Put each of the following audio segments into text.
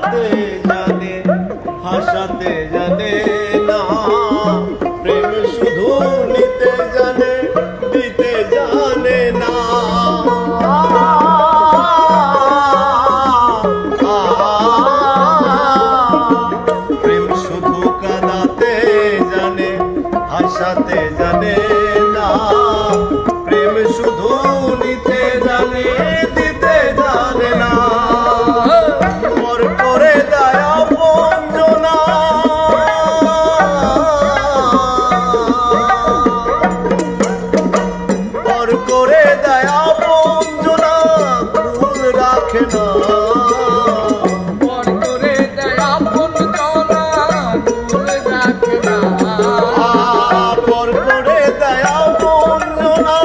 কাঁদাতে জানে, হাসাতে জানে না। প্রেম শুধু নিতে জানে, দিতে জানে না। প্রেম শুধু কাঁদাতে জানে, হাসাতে জানে না। প্রেম শুধু নিতে জানে, দিতে জানে না। পর করে দয়া বঞ্চনা, পর করে দয়া বঞ্চনা ভুল রাখে না। পর করে দয়া বঞ্চনা ভুল রাখে না। পর করে দয়া বঞ্চনা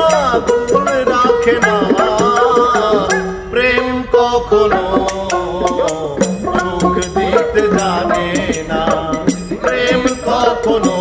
ভুল রাখে না। প্রেম কখনো সুখ দিতে জানে না। প্রেম কখনো